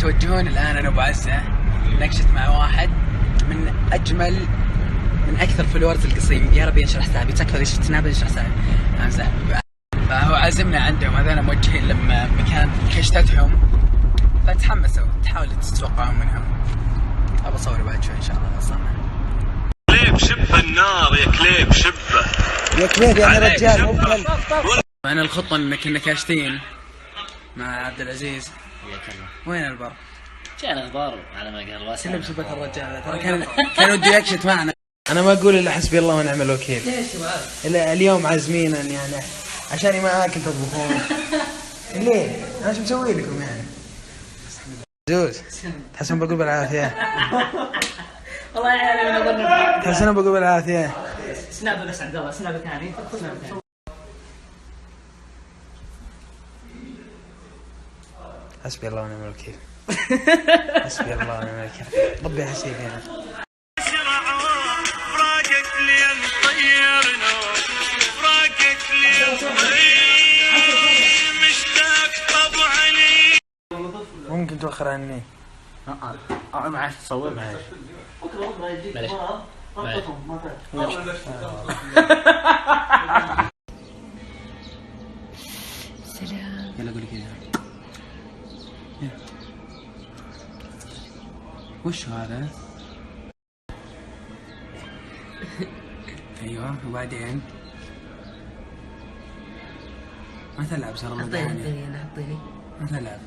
توجهون الآن أنا وأبو عزة نكشت مع واحد من أكثر فلورز القصيم. يا رب ينشر حسابي، تكفى شفتنا بنشر حسابي. فهو عازمنا عندهم، هذول موجهين لما مكان كشتتهم، فتحمسوا تحاولوا تتوقعون منهم. أبى أصور بعد شوي إن شاء الله. أصلا كليب شبه النار يا كليب شبه يا كليب يعني رجال مو بكلب. أنا الخطة إن كنا كاشتين مع عبد العزيز. وين البر؟ جاء الاخبار على ما قال واسع. كلهم شبك الرجال ترى كان وده يكشت معنا. انا ما اقول الا حسبي الله ونعم الوكيل. الا اليوم عازمين يعني عشان ما اكل تطبخون. ليه؟ انا شو مسوي لكم يعني؟ زوز تحسون بقول بالعافيه؟ والله يعني انا اظن تحسون بقول بالعافيه؟ سناب بس عبد الله، سناب ثاني. حسبي الله ونعم الوكيل. حسبي الله ونعم الوكيل. ربي يحسيك يعني. ممكن توخر عني. معاش تصور معاش. معليش. سلام. يلا قولي كذا. وش هذا؟ ايوه وبعدين ما تلعب صار حطيني ما تلعب.